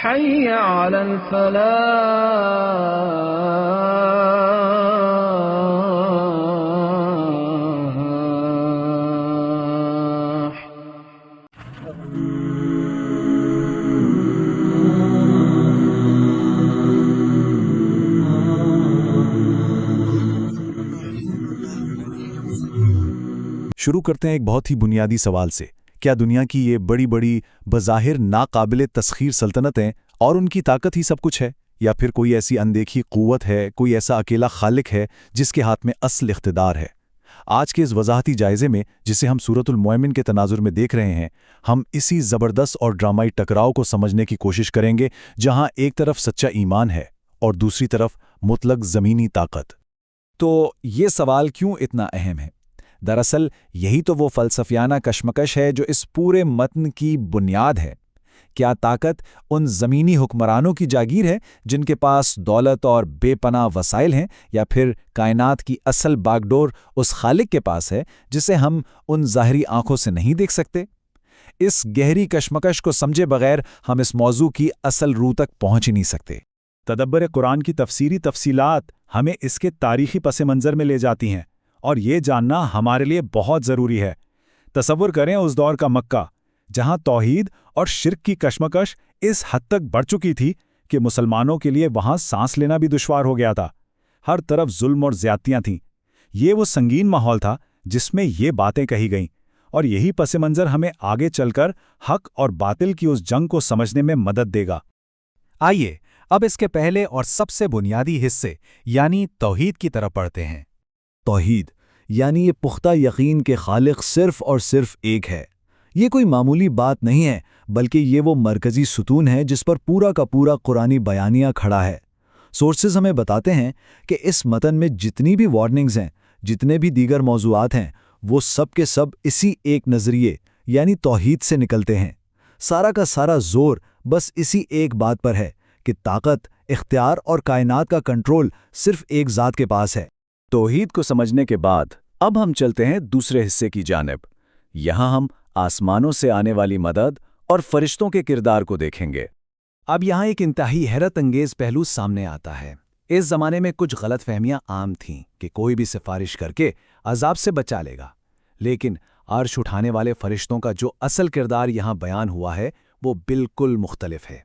حي على الفلاح. शुरू करते हैं एक बहुत ही बुनियादी सवाल से। क्या दुनिया की ये बड़ी बड़ी बज़ाहिर नाकाबिले तस्खीर सल्तनतें और उनकी ताकत ही सब कुछ है, या फिर कोई ऐसी अनदेखी क़ुव्वत है, कोई ऐसा अकेला खालिक है जिसके हाथ में असल इख्तिदार है? आज के इस वजाहती जायज़े में, जिसे हम सूरतुल मुअम्मिन के तनाजुर में देख रहे हैं, हम इसी ज़बरदस्त और ड्रामाई टकराव को समझने की कोशिश करेंगे, जहां एक तरफ सच्चा ईमान है और दूसरी तरफ मुतलक ज़मीनी ताकत। तो ये सवाल क्यों इतना अहम है? दरअसल यही तो वो फ़लसफ़ियाना कशमकश है जो इस पूरे मतन की बुनियाद है। क्या ताकत उन ज़मीनी हुक्मरानों की जागीर है जिनके पास दौलत और बेपनाह वसाइल हैं, या फिर कायनात की असल बागडोर उस खालिक के पास है जिसे हम उन ज़ाहरी आंखों से नहीं देख सकते? इस गहरी कशमकश को समझे बगैर हम इस मौजू की असल रूह तक पहुंच ही नहीं सकते। तदब्बर कुरान की तफसीरी तफसीलात हमें इसके तारीख़ी पस मंज़र में ले जाती हैं, और ये जानना हमारे लिए बहुत ज़रूरी है। तसव्वुर करें उस दौर का मक्का, जहां तौहीद और शिर्क की कशमकश इस हद तक बढ़ चुकी थी कि मुसलमानों के लिए वहां सांस लेना भी दुश्वार हो गया था। हर तरफ जुल्म और ज़्यादतियाँ थीं। ये वो संगीन माहौल था जिसमें ये बातें कही गईं, और यही पस मंज़र हमें आगे चलकर हक और बातिल की उस जंग को समझने में मदद देगा। आइए अब इसके पहले और सबसे बुनियादी हिस्से यानी तौहीद की तरफ पढ़ते हैं। तौहीद यानी ये पुख्ता यकीन के खालिक सिर्फ और सिर्फ एक है। ये कोई मामूली बात नहीं है, बल्कि ये वो मरकज़ी सुतून है जिस पर पूरा का पूरा कुरानी बयानिया खड़ा है। सोर्सेज हमें बताते हैं कि इस मतन में जितनी भी वार्निंग्स हैं, जितने भी दीगर मौज़ूआत हैं, वो सब के सब इसी एक नज़रिए यानी तौहीद से निकलते हैं। सारा का सारा जोर बस इसी एक बात पर है कि ताकत, इख्तियार और कायनात का कंट्रोल सिर्फ एक ज़ात के पास है। तौहीद को समझने के बाद अब हम चलते हैं दूसरे हिस्से की जानिब। यहाँ हम आसमानों से आने वाली मदद और फरिश्तों के किरदार को देखेंगे। अब यहाँ एक इंतहाई हैरत अंगेज पहलू सामने आता है। इस ज़माने में कुछ गलतफहमियां आम थीं कि कोई भी सिफारिश करके अजाब से बचा लेगा, लेकिन अर्श उठाने वाले फरिश्तों का जो असल किरदार यहाँ बयान हुआ है वो बिल्कुल मुख्तलिफ है।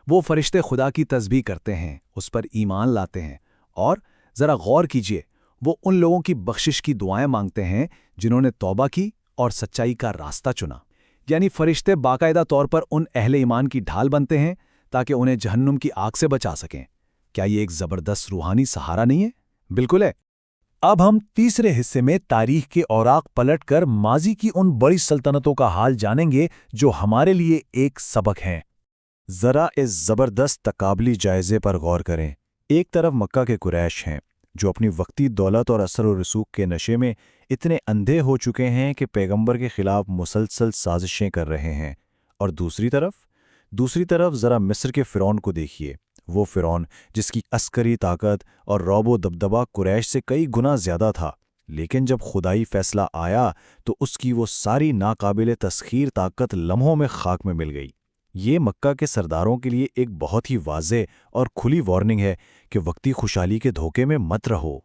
वो फरिश्ते खुदा की तस्बीह करते हैं, उस पर ईमान लाते हैं, और ज़रा गौर कीजिए, वो उन लोगों की बख्शिश की दुआएं मांगते हैं जिन्होंने तौबा की और सच्चाई का रास्ता चुना। यानी फरिश्ते बाकायदा तौर पर उन अहले ईमान की ढाल बनते हैं ताकि उन्हें जहन्नुम की आग से बचा सकें। क्या ये एक ज़बरदस्त रूहानी सहारा नहीं है? बिल्कुल है। अब हम तीसरे हिस्से में तारीख के औराक पलटकर माजी की उन बड़ी सल्तनतों का हाल जानेंगे जो हमारे लिए एक सबक हैं। ज़रा इस ज़बरदस्त तकाबली जायज़े पर गौर करें। एक तरफ मक्का के कुरैश हैं जो अपनी वक्ती दौलत और असर और रसूख के नशे में इतने अंधे हो चुके हैं कि पैगंबर के खिलाफ मुसलसल साजिशें कर रहे हैं, और दूसरी तरफ ज़रा मिस्र के फ़िरौन को देखिए। वो फ़िरौन जिसकी अस्करी ताकत और रौब व दबदबा कुरैश से कई गुना ज़्यादा था, लेकिन जब खुदाई फ़ैसला आया तो उसकी वो सारी नाकाबिले तस्खीर ताकत लम्हों में खाक में मिल गई। ये मक्का के सरदारों के लिए एक बहुत ही वाज़ेह और खुली वार्निंग है कि वक्ती खुशहाली के धोखे में मत रहो।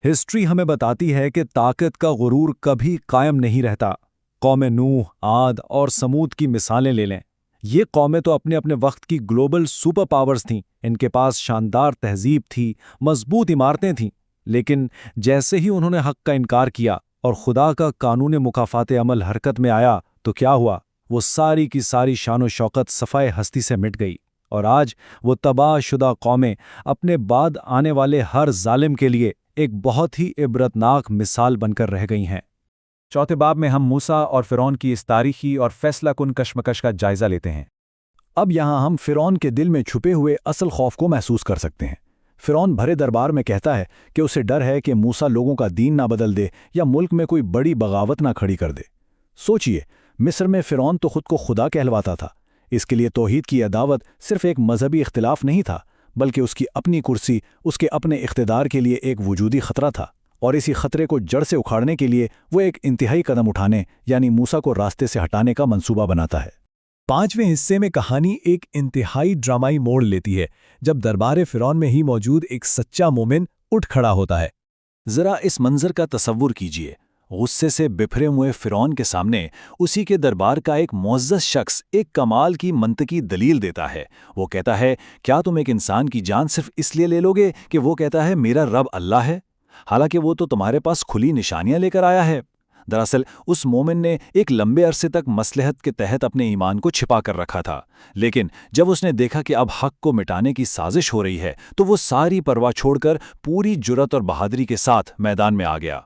हिस्ट्री हमें बताती है कि ताकत का गुरूर कभी कायम नहीं रहता। कौम नूह, आद और समूद की मिसालें ले लें। ये कौमें तो अपने अपने वक्त की ग्लोबल सुपर पावर्स थीं। इनके पास शानदार तहजीब थी, मजबूत इमारतें थीं, लेकिन जैसे ही उन्होंने हक का इनकार किया और खुदा का कानून मुकाफात अमल हरकत में आया तो क्या हुआ? वो सारी की सारी शान व शौकत सफ़ाए हस्ती से मिट गई, और आज वो तबाहशुदा कौमें अपने बाद आने वाले हर जालिम के लिए एक बहुत ही इबरतनाक मिसाल बनकर रह गई हैं। चौथे बाब में हम मूसा और फ़िरौन की इस तारीखी और फैसला कुन कशमकश का जायज़ा लेते हैं। अब यहाँ हम फ़िरौन के दिल में छुपे हुए असल खौफ को महसूस कर सकते हैं। फ़िरौन भरे दरबार में कहता है कि उसे डर है कि मूसा लोगों का दीन ना बदल दे या मुल्क में कोई बड़ी बगावत ना खड़ी कर दे। सोचिए, मिस्र में फ़िरौन तो खुद को खुदा कहलवाता था। इसके लिए तौहीद की अदावत सिर्फ एक मजहबी इख्तिलाफ नहीं था, बल्कि उसकी अपनी कुर्सी, उसके अपने इख्तिदार के लिए एक वजूदी खतरा था, और इसी खतरे को जड़ से उखाड़ने के लिए वो एक इंतहाई कदम उठाने यानी मूसा को रास्ते से हटाने का मंसूबा बनाता है। 5वें हिस्से में कहानी एक इंतहाई ड्रामाई मोड़ लेती है जब दरबार फिरौन में ही मौजूद एक सच्चा मोमिन उठ खड़ा होता है। जरा इस मंजर का तसव्वुर कीजिए। गुस्से से बिफरे हुए फिरौन के सामने उसी के दरबार का एक मुअज़्ज़ज़ शख्स एक कमाल की मंतकी दलील देता है। वो कहता है, क्या तुम एक इंसान की जान सिर्फ इसलिए ले लोगे कि वो कहता है मेरा रब अल्लाह है, हालांकि वो तो तुम्हारे पास खुली निशानियां लेकर आया है। दरअसल उस मोमिन ने एक लंबे अरसे तक मसलहत के तहत अपने ईमान को छिपा कर रखा था, लेकिन जब उसने देखा कि अब हक को मिटाने की साजिश हो रही है तो वो सारी परवाह छोड़कर पूरी जुर्रत और बहादुरी के साथ मैदान में आ गया।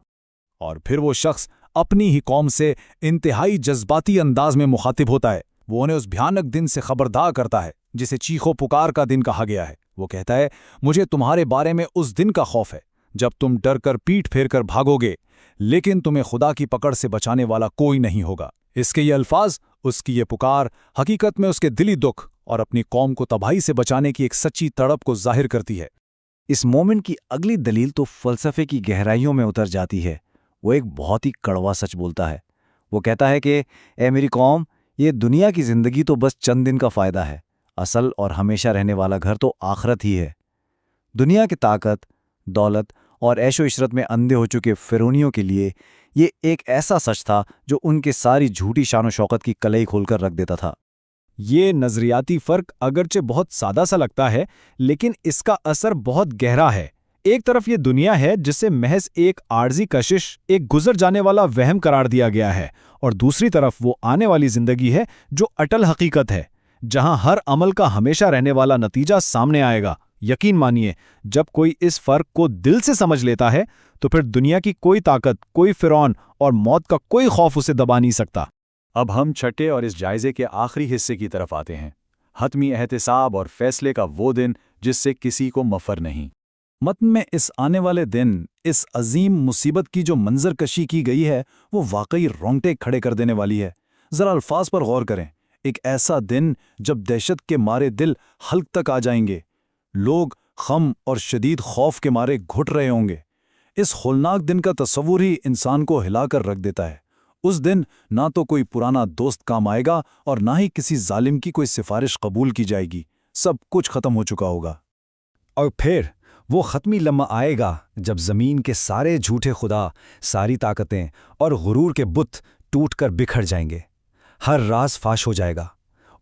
और फिर वो शख्स अपनी ही कौम से इंतहाई जज्बाती अंदाज में मुखातिब होता है। वो उन्हें उस भयानक दिन से खबरदार करता है जिसे चीखो पुकार का दिन कहा गया है। वो कहता है, मुझे तुम्हारे बारे में उस दिन का खौफ है जब तुम डर कर पीठ फेर कर भागोगे, लेकिन तुम्हें खुदा की पकड़ से बचाने वाला कोई नहीं होगा। इसके ये अल्फाज, उसकी ये पुकार हकीकत में उसके दिली दुख और अपनी कौम को तबाही से बचाने की एक सच्ची तड़प को जाहिर करती है। इस मोमिन की अगली दलील तो फ़लसफ़े की गहराइयों में उतर जाती है। वो एक बहुत ही कड़वा सच बोलता है। वो कहता है कि ए मेरी कौम, ये दुनिया की ज़िंदगी तो बस चंद दिन का फ़ायदा है, असल और हमेशा रहने वाला घर तो आखरत ही है। दुनिया की ताकत, दौलत और ऐशो इशरत में अंधे हो चुके फिरौनियों के लिए ये एक ऐसा सच था जो उनके सारी झूठी शान शौकत की कलई खोलकर रख देता था। ये नज़रियाती फ़र्क अगरचे बहुत सादा सा लगता है, लेकिन इसका असर बहुत गहरा है। एक तरफ ये दुनिया है जिसे महज एक आर्जी कशिश, एक गुजर जाने वाला वहम करार दिया गया है, और दूसरी तरफ वो आने वाली जिंदगी है जो अटल हकीकत है, जहां हर अमल का हमेशा रहने वाला नतीजा सामने आएगा। यकीन मानिए, जब कोई इस फर्क को दिल से समझ लेता है तो फिर दुनिया की कोई ताकत, कोई फिरौन और मौत का कोई खौफ उसे दबा नहीं सकता। अब हम छठे और इस जायजे के आखिरी हिस्से की तरफ आते हैं, हतमी एहतिसाब और फैसले का वो दिन जिससे किसी को मफर नहीं। मतन में इस आने वाले दिन, इस अजीम मुसीबत की जो मंजरकशी की गई है वो वाकई रोंगटे खड़े कर देने वाली है। जरा अल्फाज पर गौर करें। एक ऐसा दिन जब दहशत के मारे दिल हल्क तक आ जाएंगे, लोग खम और शदीद खौफ के मारे घुट रहे होंगे। इस होलनाक दिन का तस्वुर ही इंसान को हिलाकर रख देता है। उस दिन ना तो कोई पुराना दोस्त काम आएगा और ना ही किसी जालिम की कोई सिफारिश कबूल की जाएगी। सब कुछ खत्म हो चुका होगा। और फिर वो ख़त्मी लम्हा आएगा जब ज़मीन के सारे झूठे खुदा, सारी ताकतें और गुरूर के बुत टूटकर बिखर जाएंगे। हर राज फाश हो जाएगा।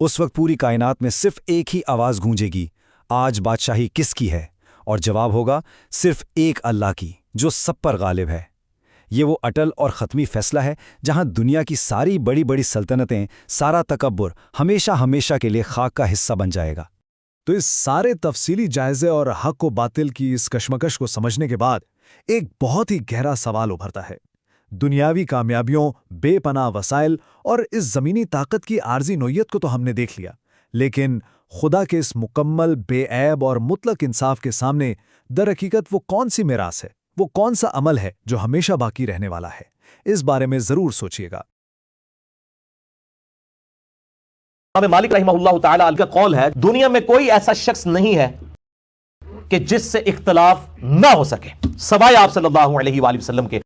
उस वक्त पूरी कायनात में सिर्फ एक ही आवाज़ गूंजेगी, आज बादशाही किसकी है? और जवाब होगा सिर्फ एक अल्लाह की, जो सब पर गालिब है। ये वो अटल और ख़त्मी फ़ैसला है जहां दुनिया की सारी बड़ी बड़ी सल्तनतें, सारा तकब्बुर हमेशा हमेशा के लिए खाक का हिस्सा बन जाएगा। तो इस सारे तफसीली जायजे और हक व बातिल की इस कशमकश को समझने के बाद एक बहुत ही गहरा सवाल उभरता है। दुनियावी कामयाबियों, बेपनाह वसाइल और इस ज़मीनी ताकत की आर्जी नोयत को तो हमने देख लिया, लेकिन खुदा के इस मुकम्मल, बेऐब और मुतलक इंसाफ के सामने दर हकीकत वो कौन सी मिरास है, वो कौन सा अमल है जो हमेशा बाकी रहने वाला है? इस बारे में ज़रूर सोचिएगा। इमाम मालिक रहमहुल्लाह ताला का कौल है, दुनिया में कोई ऐसा शख्स नहीं है कि जिससे इख्तलाफ ना हो सके, सवाए आप सल्लल्लाहु अलैहि वसल्लम के।